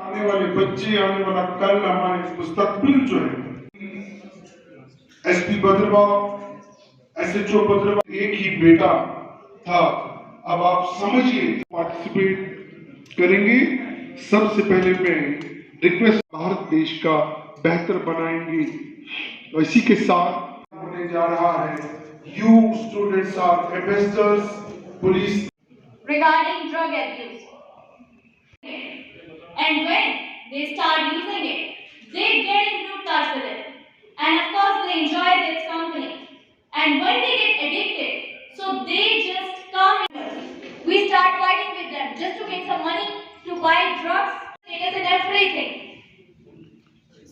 आने वाले बच्चे, आने वाला कल, हमारे मुस्तकबिल जो है। एसपी भद्रवाह, एसएचओ भद्रवाह एक ही बेटा था। अब आप समझिए, पार्टिसिपेट करेंगे। सबसे पहले मैं रिक्वेस्ट, भारत देश का बेहतर बनाएंगे, और इसी के साथ होने जा रहा है। You students are ambassadors police regarding drug abuse. And when they start using it, they get into touch with it. And of course, they enjoy its company. And when they get addicted, so they just come in. We start fighting with them just to get some money to buy drugs, status and everything.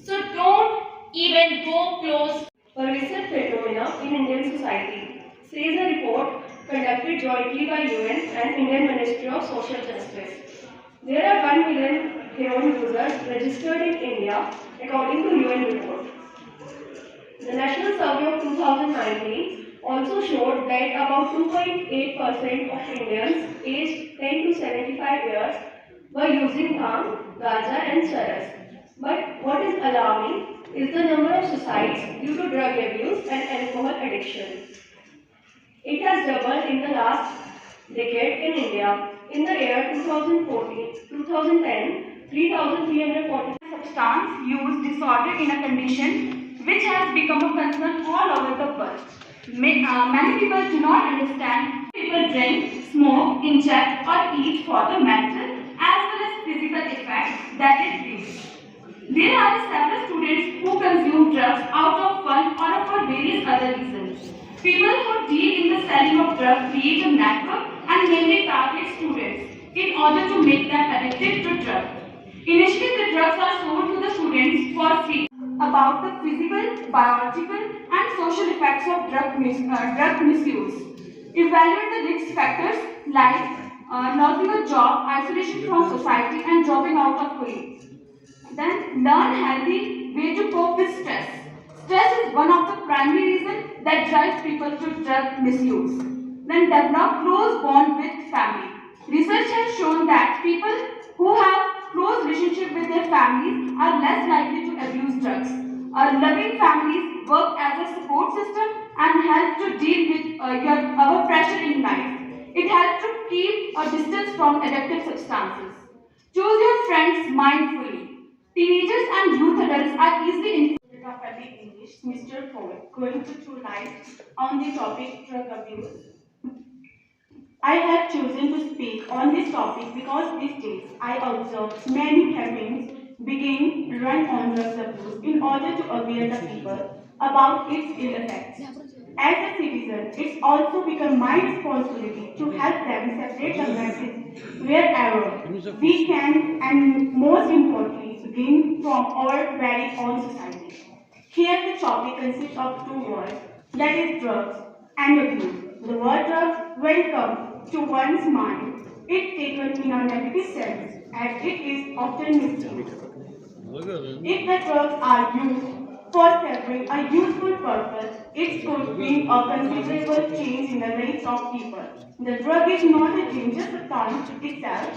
So don't even go close. Pervasive phenomena in Indian society, says a report conducted jointly by UN and Indian Ministry of Social Justice. There are 1 million heroin users registered in India, according to UN report. The National Survey of 2019 also showed that about 2.8% of Indians aged 10 to 75 years were using bhang, gaja and charas. But what is alarming is the number of suicides due to drug abuse and alcohol addiction. It has doubled in the last decade in India. In the year 2010, 3,340 Substance use disorder in a condition which has become a concern all over the world. Many people do not understand. People drink, smoke, inject or eat for the mental as well as physical effects that it brings. There are several students who consume drugs out of fun or for various other reasons. People who deal in the selling of drugs create a network and mainly target students in order to make them addicted to drugs. Initially, the drugs are sold to the students for free. About the physical, biological, and social effects of drug misuse. Evaluate the risk factors like losing a job, isolation from society, and dropping out of college. Then learn healthy way to cope with stress. Stress is one of the primary reasons that drives people to drug misuse. Then develop close bond with family. Research has shown that people who have close relationship with their families are less likely to abuse drugs. Loving families work as a support system and help to deal with our pressure in life. It helps to keep a distance from addictive substances. Choose your friends mindfully. Teenagers and youth adults are easily influenced. English, Mr. Poet, going to throw light on the topic drug abuse. I have chosen to speak on this topic because these days I observe many campaigns begin run on drugs abuse in order to aware the people about its ill effects. As a citizen, it's also become my responsibility to help them separate the message wherever we can, and most importantly, begin from our very own society. Here the topic consists of two words, that is drugs and abuse. The word drugs, when comes to one's mind, it's taken in a negative sense as it is often misused. If the drugs are used for serving a useful purpose, it could bring a considerable change in the lives of people. The drug is not a dangerous substance itself,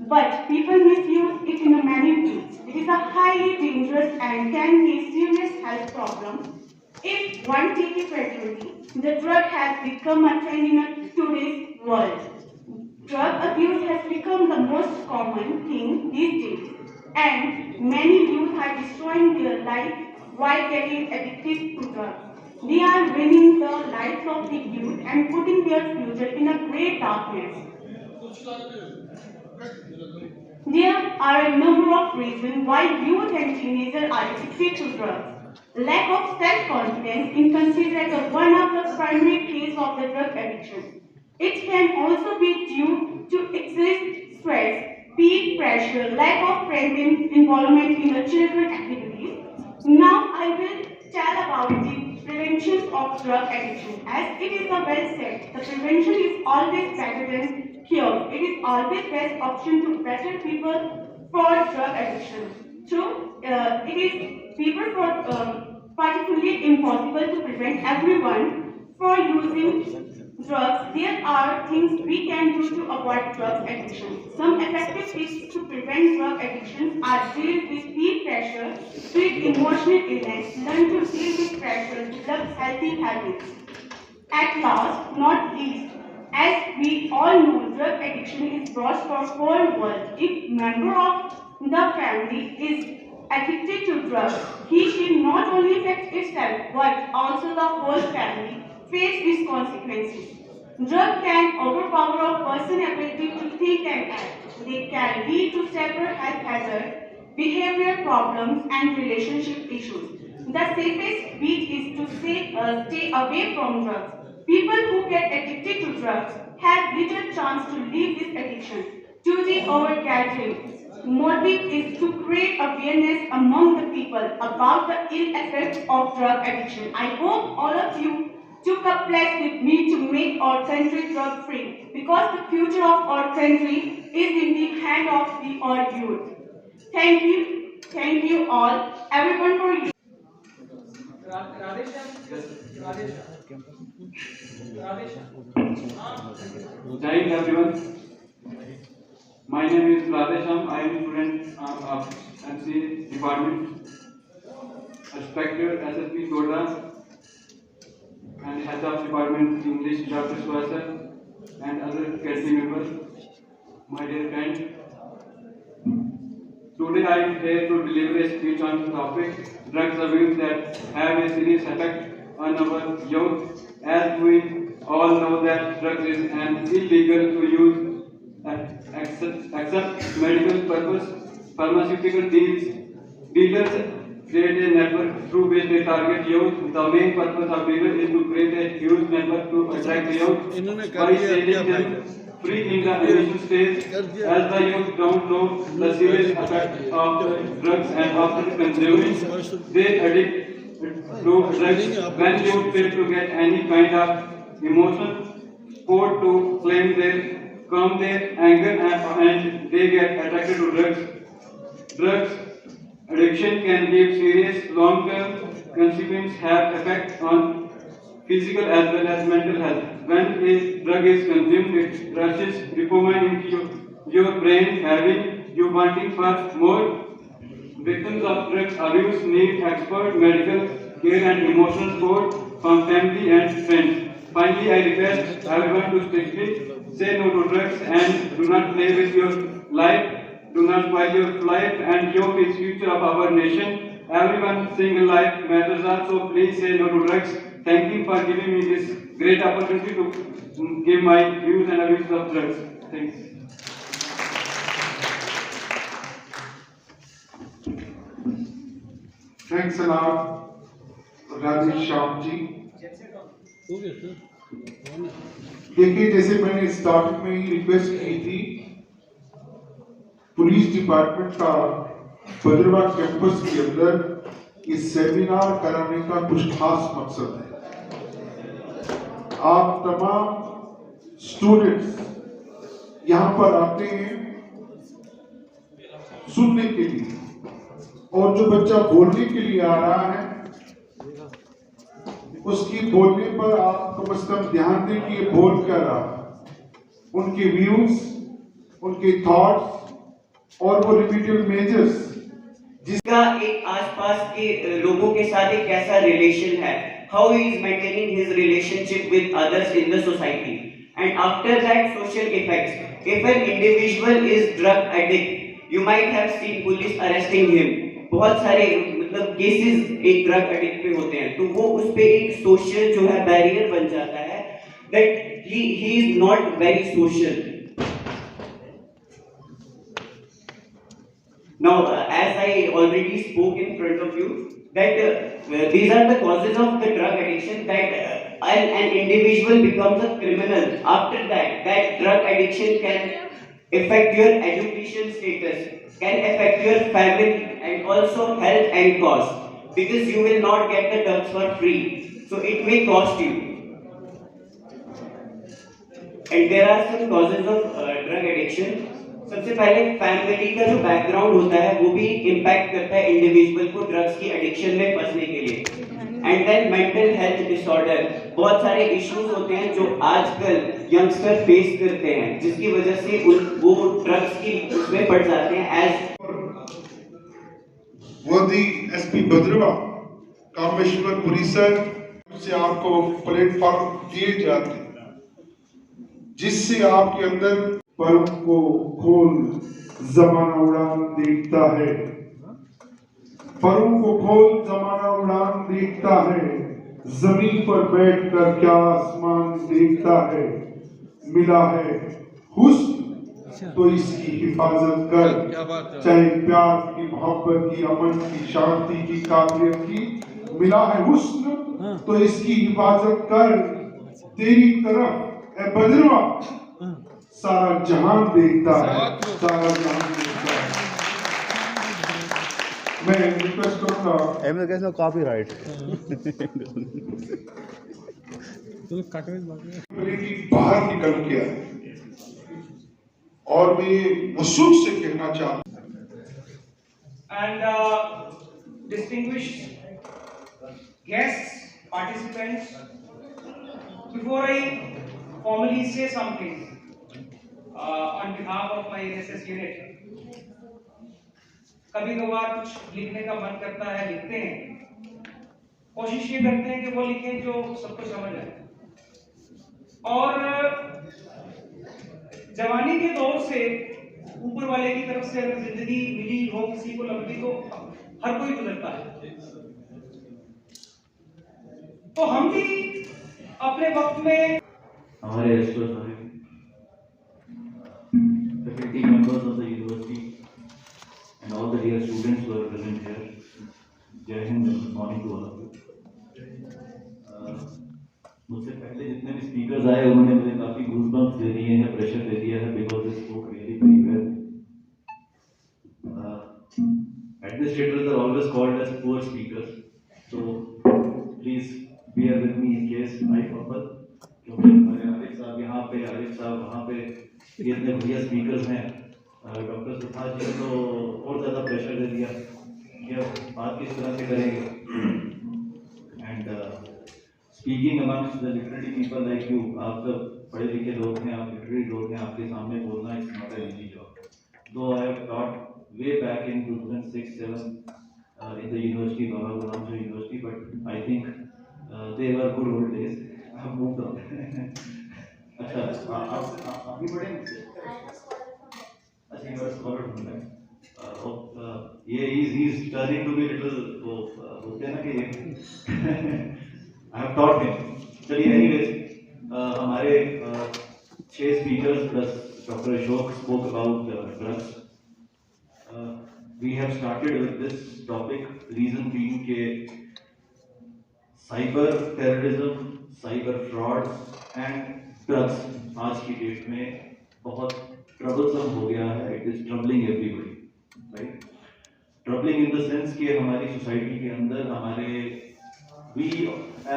but people misuse it in many ways. It is a highly dangerous and can cause serious health problems. If one takes it regularly, the drug has become a trend in today's world. Drug abuse has become the most common thing these days, and many youth are destroying their life while getting addicted to drugs. They are ruining the lives of the youth and putting their future in a great darkness. There are a number of reasons why youth and teenagers are addicted to drugs. Lack of self-confidence is considered as one of the primary causes of the drug addiction. It can also be due to excessive stress, peer pressure, lack of parental involvement in the children's activities. Now I will tell about the prevention of drug addiction. As it is a well said, the prevention is always better than cure. It is always best option to better people for drug addiction. So it is people for particularly impossible to prevent everyone for using drugs, there are things we can do to avoid drug addiction. Some effective tips to prevent drug addiction are deal with peer pressure, treat emotional illness, learn to deal with pressure, develop healthy habits. At last, not least, as we all know, drug addiction is brought for whole world. If member of the family is addicted to drugs, he should not only affect himself but also the whole family face these consequences. Drug can overpower a person's ability to think and act. They can lead to several health hazards, behavioral problems, and relationship issues. The safest bet is to stay away from drugs. People who get addicted to drugs have little chance to leave this addiction. Choosing over gathering. Motive is to create awareness among the people about the ill effects of drug addiction. I hope all of you took a pledge with me to make our country drug free because the future of our country is in the hand of the all youth. Thank you all, everyone for listening. Jai Hind everyone. My name is Radhesham. I am a student of MC department. Respected SSP Goda and head of department English Dr. Swasa and other faculty members. My dear friend, today I am here to deliver a speech on the topic drugs abuse that have a serious effect on our youth. As we all know that drugs is an illegal to use except medical purpose. Pharmaceutical dealers create a network through which they target youth. The main purpose of dealers is to create a huge network to attract the youth by selling them free in the initial stage, as the youth don't know the serious effect of the drugs and after consuming, they addict to drugs. When youth fail to get any kind of emotional support to calm their anger and they get attracted to drugs. Drugs addiction can give serious long-term consequences, have effect on physical as well as mental health. When a drug is consumed, it rushes dopamine into your brain, having you wanting for more. Victims of drug abuse need expert medical care and emotional support from family and friends. Finally, I request everyone to strictly say no to drugs and do not play with your life. Do not spoil your life and youth is future of our nation. Everyone's single life matters also. Please say no to drugs. Thank you for giving me this great opportunity to give my views and abuse of drugs. Thanks. Thanks a lot, Rajesh Shyam ji. देखिए, जैसे मैंने starting में ही request की थी, police department का Bhaderwah campus के अंदर इस सेमिनार कराने का कुछ खास मकसद है। आप तमाम स्टूडेंट्स यहाँ पर आते हैं सुनने के लिए, और जो बच्चा बोलने के लिए आ रहा है उसकी बोलने पर आप कम से कम ध्यान दें कि ये बोल क्या रहा है, उनके व्यूज, उनके थॉट्स और वो रिमीडियल मेजर्स जिसका एक आसपास के लोगों के साथ एक कैसा रिलेशन है, how he is maintaining his relationship with others in the society, and after that social effects. If an individual is drug addict, you might have seen police arresting him. बहुत सारे मतलब केसेस एक drug addict पे होते हैं, तो वो उस पे एक सोशल जो है बैरियर बन जाता है, that he is not very social. Now, as I already spoke in front of you, that these are the causes of the drug addiction, that an individual becomes a criminal. After that, that drug addiction can affect your education status, can affect your family and also health and cost, because you will not get the drugs for free, so it may cost you. And there are some causes of drug addiction. सबसे पहले family का जो background होता है वो भी impact करता है इंडिविजुअल को ड्रग्स की एडिक्शन में फंसने के लिए। And then mental health disorder, बहुत सारे इश्यूज होते हैं जो आजकल यंगस्टर फेस करते हैं, जिसकी वजह से वो ड्रग्स की उसमें पड़ जाते हैं एज वर्दी एसपी भद्रवाह कामेश्वर परिसर से आपको प्लेटफॉर्म दिए जाते हैं, जिससे आपके अंदर पर्व को खोल जमाना उड़ान देखता है, पर्व को खोल जमाना उड़ान देखता है, जमीन पर बैठकर क्या आसमान देखता है, मिला है हुस्न तो इसकी हिफाजत कर, चाहे प्यार की, मोहब्बत की, अमन की, शांति की, काबिलियत की, मिला है हुस्न तो इसकी हिफाजत कर, तेरी तरफ ए बदरवाह सारा जहान देखता है, सारा जहान देखता है। मैं रिक्वेस्ट करूंगा एम कैसे कॉपीराइट बाहर निकल के आए, और मैं ये वसूख से कहना चाहता हूं and distinguished guests, participants, before I formally say something on behalf of my NSS unit, कभी कभार कुछ लिखने का मन करता है, लिखते हैं, कोशिश ये करते हैं कि वो लिखें जो सबको समझ आए। और जवानी के दौर से ऊपर वाले की तरफ से अगर जिंदगी मिली हो किसी को लंबी, तो हर कोई गुजरता है। तो हम भी अपने वक्त में हमारे faculty members of the university and all the dear students who are present here, Jai Hind and good morning to all of you. मुझसे पहले जितने भी स्पीकर्स आए उन्होंने मुझे काफी गूज़बम्प्स दे दिए हैं, प्रेशर दे दिया है, because they spoke really very well. Administrators are always called as poor speakers, so please bear with me in case I fumble. क्योंकि हमारे आरिफ साहब यहाँ पे, आरिफ साहब वहाँ पे, ये इतने बढ़िया स्पीकर्स हैं. डॉक्टर सुभाष जी तो और ज़्यादा प्रेशर दे दिया कि अब बात किस तरह से करेंगे. And speaking amongst the literary people like you, आप सब पढ़े लिखे लोग हैं, आप लिटरेरी लोग हैं, आपके सामने बोलना it's not an easy job. Though I have taught way back in 2006-7 in the university, Bhaderwah University, but I think they were good old days. I have moved on. अच्छा, आप भी पढ़े मुझसे? अच्छा, you are scholar from that. Yeah, he's turning to be little, वो बोलते हैं ना कि I have taught him. चलिए, anyways, हमारे 6 speakers plus Dr. Ashok spoke about drugs. We have started with this topic, reason being के cyber terrorism, cyber frauds and drugs आज की डेट में बहुत troublesome हो गया है. It is troubling everybody, right? Troubling in the sense कि हमारी society के अंदर हमारे we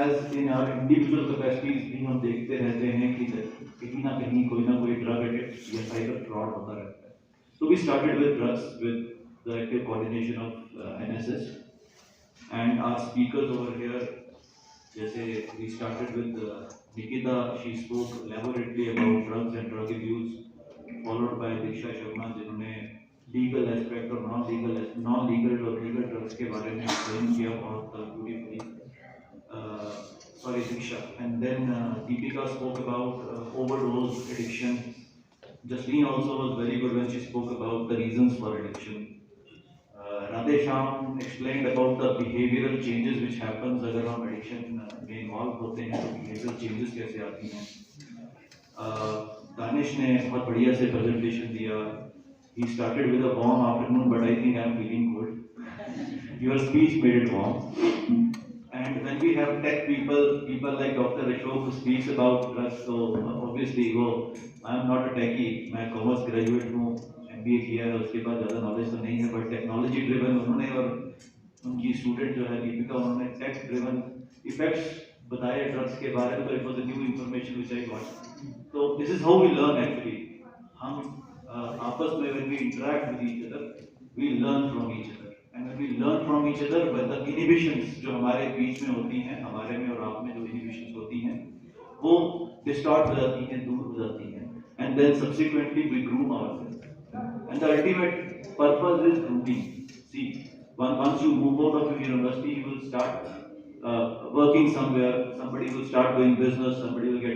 as in our individual capacities भी हम देखते रहते हैं कि कहीं ना कोई drug addict या cyber fraud होता रहता है. So we started with drugs with the active coordination of NSS, and our speakers over here, जैसे we started with Nikita, she spoke elaborately about drugs and drug abuse, followed by Diksha Sharma जिन्होंने legal aspect और non-legal और legal drugs के बारे में explain किया बहुत beautifully. Sorry, Diksha. And then Deepika spoke about overdose addiction. Jasleen also was very good when she spoke about the reasons for addiction. Radhe Shyam explained about the behavioral changes which happens अगर हम addiction में involved होते हैं तो behavioral changes कैसे आती हैं. दानिश ने बहुत बढ़िया से presentation दिया. He started with a warm afternoon, but I think I am feeling good. Your speech made it warm. And when we have tech people like Dr. Ashok who speaks about drugs, so obviously I am not a techie, मैं commerce graduate हूँ, MBA किया है, उसके बाद ज़्यादा knowledge तो नहीं है, but technology driven उन्होंने और उनकी student जो है दीपिका, उन्होंने tech driven effects बताए drugs के बारे में, तो it was a new information which I got. So this is how we learn actually. हम आपस में when we interact with each other, we learn from each other. And when we learn from each other, when the inhibitions जो हमारे बीच में होती हैं, हमारे में और आप में जो inhibitions होती हैं, वो distort हो जाती हैं, दूर हो जाती हैं, and then subsequently we groom ourselves. And the ultimate purpose is grooming. See, once you move out of your university, you will start working somewhere. Somebody will start doing business. Somebody will get